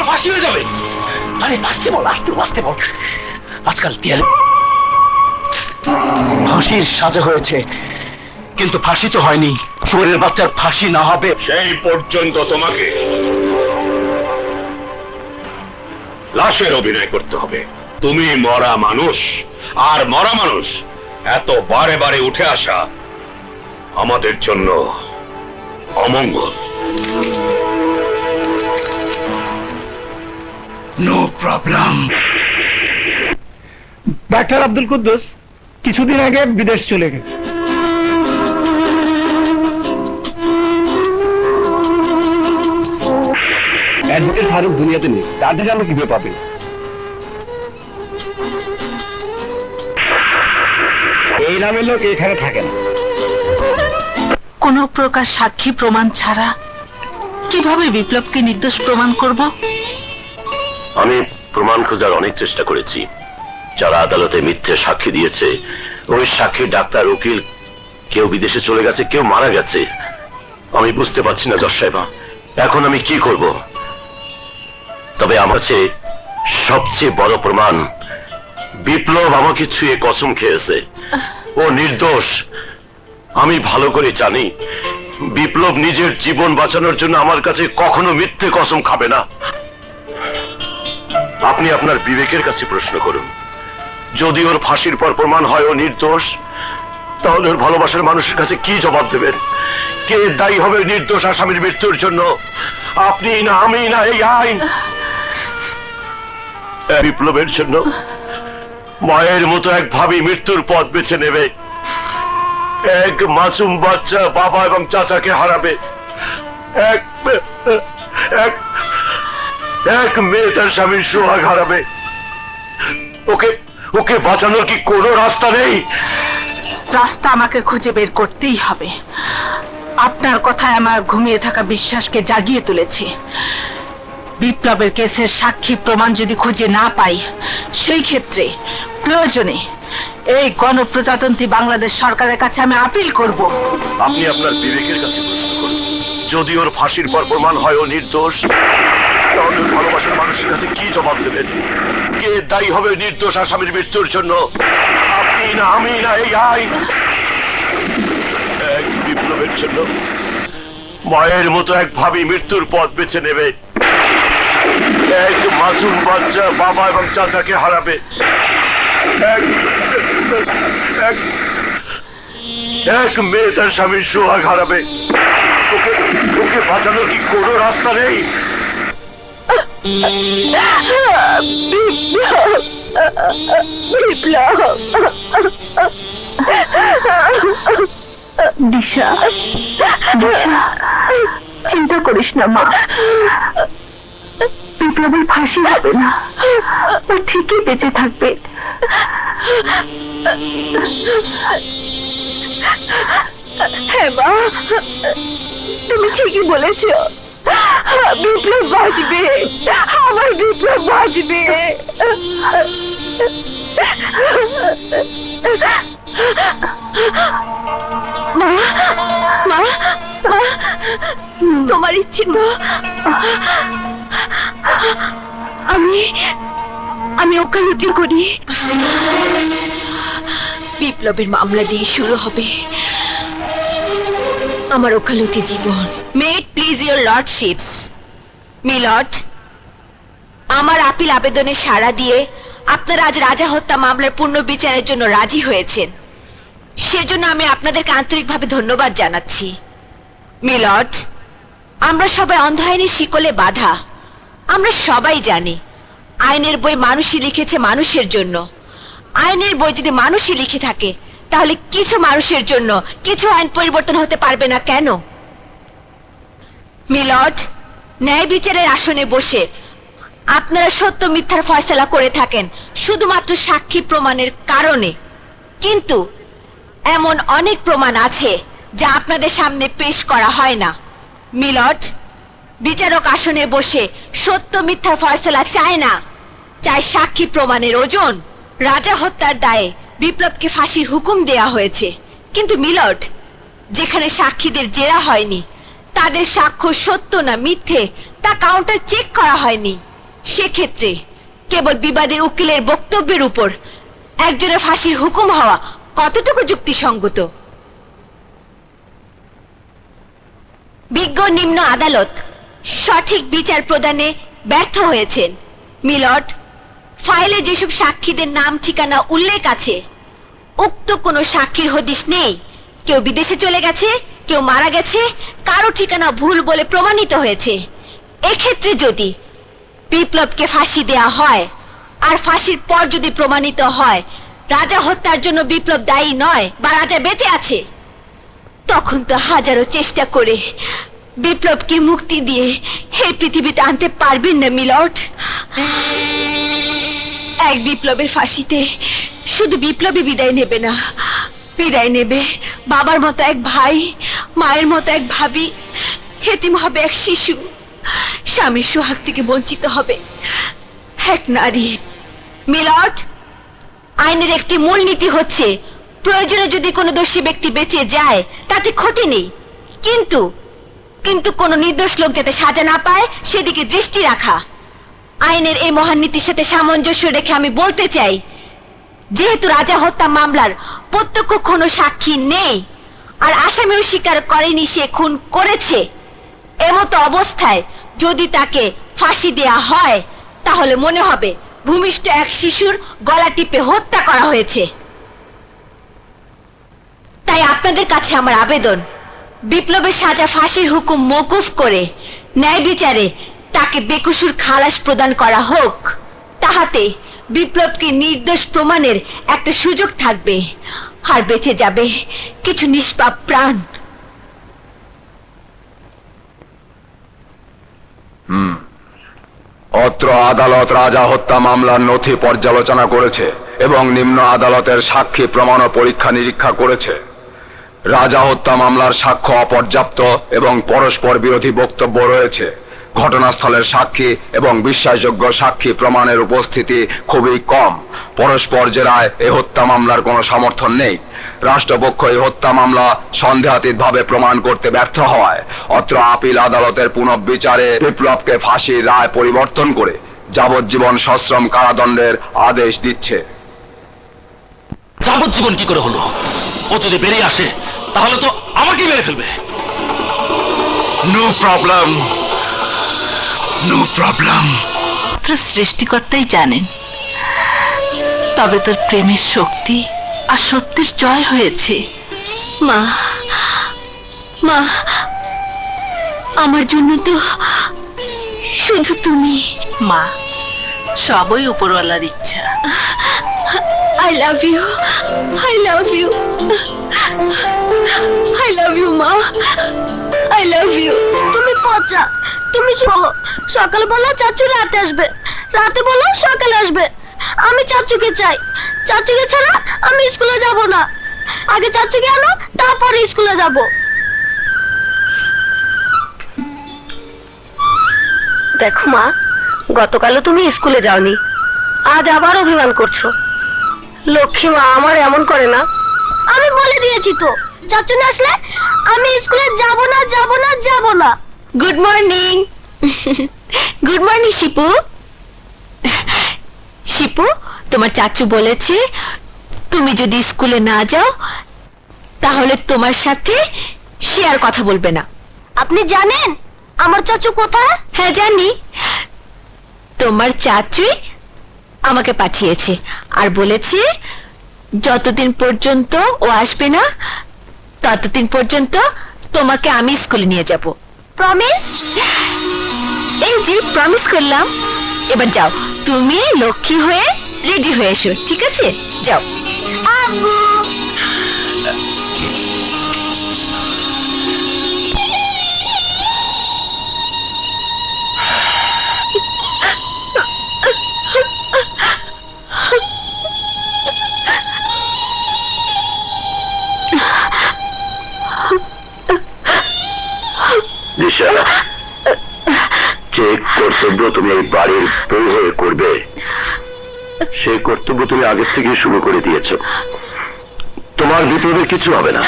ফাঁসি হয়ে যাবে। আরে আসতে বল, আসতে বল। আজকাল দেয়ালে ফাঁসির সাজা হয়েছে, কিন্তু ফাঁসি তো হয়নি। শুয়োরের বাচ্চার ফাঁসি না হবে সেই পর্যন্ত তোমাকে লাশের অভিনয় করতে হবে। তুমি মরা মানুষ, আর মরা মানুষ এত বারে বারে উঠে আসা আমাদের জন্য অমঙ্গল। No problem. Doctor Abdul Quddus কিছুদিন আগে বিদেশ চলে গেছে। অ্যাডভোকেট ফারুক দুনিয়াতে নেই, তাদের আমরা কিভাবে পাবেন? এই নামের লোক এখানে থাকে না। কোন প্রকার সাক্ষী প্রমাণ ছাড়া কিভাবে বিপ্লবকে নির্দোষ প্রমাণ করব? আমি প্রমাণ খোঁজার অনেক চেষ্টা করেছি। যারা আদালতে মিথ্যে সাক্ষী দিয়েছে, ওই সাক্ষী ডাক্তার, উকিল, কেউ বিদেশে চলে গেছে, কেউ মারা গেছে। আমি বুঝতে পারছি না জজ সাহেবা, এখন আমি কি করব? তবে আমার কাছে সবচেয়ে বড় প্রমাণ, বিপ্লব আমাকে ছুঁয়ে কসম খেয়েছে ও নির্দোষ। আমি ভালো করে জানি বিপ্লব নিজের জীবন বাঁচানোর জন্য আমার কাছে কখনো মিথ্যে কসম খাবে না। আপনি আপনার বিবেকের কাছে প্রশ্ন করুন, যদি ওর ফাঁসির পর প্রমাণ হয় ও নির্দোষ, তাহলে ওর ভালোবাসার মানুষের কাছে কি জবাব দেবেন? কে দায়ী হবে নির্দোষ আসামির মৃত্যুর জন্য? আপনি না আমি না এই আইন? বিপ্লবের জন্য মায়ের মতো এক ভাবি মৃত্যুর পথ বেছে নেবে, এক মাসুম বাচ্চা বাবা এবং চাচাকে হারাবে, এক মেয়ে তার স্বামীর সোহাগ হারাবে। ওকে বাঁচানোর কি কোনো রাস্তা নেই? রাস্তা আমাকে খুঁজে বের করতেই হবে। আপনার কথায় আমার ঘুমিয়ে থাকা বিশ্বাসকে জাগিয়ে তুলেছে। বিপ্লবের কেসের সাক্ষী প্রমাণ যদি খুঁজে না পাই, সেই ক্ষেত্রে প্রয়োজনে এই গণপ্রজাতন্ত্রী বাংলাদেশ সরকারের কাছে আমি আপিল করব। আপনি আপনার বিবেকের কাছে প্রশ্ন করুন, যদি ওর ফাঁসির পর প্রমাণ হয় ও নির্দোষ, তাহলে ভালোবাসার মানুষের কাছে কি জবাব দেবেন? কে দায়ী হবে নির্দোষ আসামির মৃত্যুর জন্য? আপনি না আমি না এই আইন? এক বিপ্লবের জন্য মায়ের মতো এক ভাবি মৃত্যুর পথ বেছে নেবে, এক মাসুম বাচ্চা বাবা এবং চাচাকে হারাবে, এক মেয়ে তার স্বামীর সোহাগ হারাবে। ওকে বাঁচানোর কি কোনো রাস্তা নেই? দিশা, চিন্তা করিস না মা, বিপ্লবের ফাঁসি হবে না, ও ঠিকই বেঁচে থাকবে। হ্যাঁ মা, তুমি ঠিকই বলেছ, বিপ্লব বাঁচবে, আমার বিপ্লব বাঁচবে। মা, মা, মা, তোমার ইচ্ছে তো আমি ওকালতি করি। বিপ্লবের মামলা দিয়ে শুরু হবে আমার ওকালতি জীবন। মেট প্লিজ ইউর লর্ডশিপস। মিলর্ড, আমার আপিল আবেদনে সাড়া দিয়ে আপনারা আজ রাজা হত্যা মামলার পূর্ণ বিচারের জন্য রাজি হয়েছেন, সেজন্য আমি আপনাদেরকে আন্তরিকভাবে ধন্যবাদ জানাচ্ছি। মিলর্ড, আমরা সবাই অন্ধ আইনের শিকলে বাঁধা। আমরা সবাই জানি আইনের বই মানুষই লিখেছে মানুষের জন্য। আইনের বই যদি মানুষই লিখে থাকে, তাহলে কিছু মানুষের জন্য কিছু আইন পরিবর্তন হতে পারবে না কেন? মিলর্ড, ন্যায় বিচারের আসনে বসে আপনারা সত্য মিথ্যার ফয়সালা করে থাকেন শুধুমাত্র সাক্ষী প্রমাণের কারণে, কিন্তু এমন অনেক প্রমাণ আছে যা আপনাদের সামনে পেশ করা হয় না। মিলর্ড, বিচারক আসনে বসে সত্য মিথ্যার ফয়সালা চায় না, চাই সাক্ষী প্রমাণের ওজন। রাজা হত্যার দায়ে বিপ্লবকে ফাঁসির হুকুম দেয়া হয়েছে, কিন্তু মিলর্ড, যেখানে সাক্ষীদের জেরা হয়নি, তাদের সাক্ষ্য সত্য না মিথ্যে তা কাউন্টার চেক করা হয়নি, সেক্ষেত্রে কেবল বিবাদের উকিলের বক্তব্যের উপর একজনের ফাঁসির হুকুম হওয়া কতটুকু যুক্তিসঙ্গত? বিজ্ঞ নিম্ন আদালত সঠিক বিচার প্রদানে ব্যর্থ হয়েছেন। মিলর্ড, ফাইলে যেসব সাক্ষীদের নাম ঠিকানা উল্লেখ আছে, উক্ত কোনো সাক্ষীর হদিশ নেই। কেউ বিদেশে চলে গেছে, কেউ মারা গেছে, কারো ঠিকানা ভুল বলে প্রমাণিত হয়েছে। এক্ষেত্রে যদি বিপ্লবকে ফাঁসি দেয়া হয়, আর ফাঁসির পর যদি প্রমাণিত হয় রাজা হত্যার জন্য বিপ্লব দায়ী নয় বা রাজা বেঁচে আছে, তখন তো হাজারো চেষ্টা করে বিপ্লবকে মুক্তি দিয়ে এই পৃথিবীতে আনতে পারবেন না মিলর্ড। এক বিপ্লবের ফাঁসিতে শুধু বিপ্লবী বিদায় নেবে না, বিদায় নেবে বাবার মতো এক ভাই, মায়ের মতো এক ভাবি, এতিম হবে এক শিশু, স্বামীর সোহাগ থেকে বঞ্চিত হবে এক নারী। মিলর্ড, আইনের একটি মূলনীতি হচ্ছে প্রয়োজনে যদি কোনো দোষী ব্যক্তি বেঁচে যায় তাতে ক্ষতি নেই, কিন্তু কিন্তু কোনো নির্দোষ লোক যাতে সাজা না পায় সেদিকে দৃষ্টি রাখা। আইনের এই মহান নীতির সাথে সামঞ্জস্য রেখে আমি বলতে চাই, যেহেতু রাজা হত্যা মামলার প্রত্যক্ষ কোনো সাক্ষী নেই আর আসামিও স্বীকার করেনি সে খুন করেছে, এমতো অবস্থায় যদি তাকে ফাঁসি দেয়া হয় তাহলে মনে হবে ভূমিষ্ঠ এক শিশুর গলা টিপে হত্যা করা হয়েছে। তাই আপনাদের কাছে আমার আবেদন, বিপ্লবের সাজা ফাঁসির হুকুম মওকুফ করে ন্যায় বিচারে তাকে বেকসুর খালাস প্রদান করা হোক। তাহাতে বিপ্লবকে নির্দোষ প্রমাণের একটা সুযোগ থাকবে আর বেঁচে যাবে কিছু নিষ্পাপ প্রাণ। অত্র আদালত রাজা হত্যা মামলার নথি পর্যালোচনা করেছে এবং নিম্ন আদালতের সাক্ষী প্রমাণ ও পরীক্ষা নিরীক্ষা করেছে। রাজা হত্যা মামলার সাক্ষ্য অপর্যাপ্ত এবং পরস্পর বিরোধী বক্তব্য রয়েছে। ঘটনাস্থলের সাক্ষী এবং বিশ্বাসযোগ্য সাক্ষী প্রমাণের উপস্থিতি খুবই কম। পরস্পর জেরায় এ হত্যা মামলার কোনো সমর্থন নেই। রাষ্ট্রপক্ষ এই হত্যা মামলা সন্দেহাতীতভাবে প্রমাণ করতে ব্যর্থ হওয়ায় অত্র আপিল আদালতের পুনঃবিচারে বিপ্লবকে ফাঁসির রায় পরিবর্তন করে যাবজ্জীবন সশ্রম কারাদণ্ডের আদেশ দিচ্ছে। যাবজ্জীবন কি করে হলো? ও যদি বেরিয়ে আসে তাহলে তো আমাকেই মেরে ফেলবে। No problem, no problem. সৃষ্টিকর্তাই জানেন, তবে তোর প্রেমের শক্তি আর সত্যের জয় হয়েছে। মা, মা, আমার জন্য তো শুধু তুমি। মা, সবই উপরওয়ালার ইচ্ছা। I love you, I love you, I love you মা, I love you। তুমি পচা, তুমি চলো। সকালবেলা চাচু রাতে আসবে, রাতে বলো সকালে আসবে। আমি চাচুকে চাই, চাচুকে ছাড়া আমি স্কুলে যাব না। আগে চাচুকে আনো, তারপরে স্কুলে যাব। দেখো মা, গতকালও তুমি স্কুলে যাওনি, আজ আবার অভিমান করছো। লক্ষ্মী মা আমার এমন করে না। আমি বলে দিয়েছি তো, চাচু না আসলে আমি স্কুলে যাব না, যাব না, যাব না। Good morning. Good morning Shipu. Shipu, তোমার চাচু বলেছে তুমি যদি স্কুলে না যাও তাহলে তোমার সাথে সে আর কথা বলবে না। আপনি জানেন আমার চাচু কোথায়? হ্যাঁ জানি, তোমার চাচুই আমাকে পাঠিয়েছে আর বলেছে যতদিন পর্যন্ত ও আসবে না ততদিন পর্যন্ত তোমাকে আমি স্কুলে নিয়ে যাব। প্রমিস? এই যে প্রমিস করলাম। এবার যাও, তুমি লক্ষ্মী হয়ে রেডি হয়ে এসো, ঠিক আছে? যাও। আব্বু দিশা, যে কর্তব্য তুমি এই বাড়ির বউ হয়ে করবে সেই কর্তব্য তুমি আগের থেকে শুরু করে দিয়েছো। তোমার ভিতরে কিছু হবে না,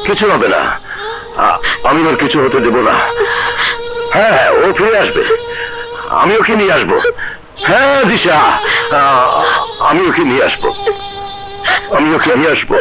কিছু হবে না। আমি ওর কিছু হতে দেব না। হ্যাঁ, ও ফিরে আসবে, আমি ওকে নিয়ে আসবো। হ্যাঁ দিশা, আমি ওকে নিয়ে আসবো, আমি ওকে নিয়ে আসবো।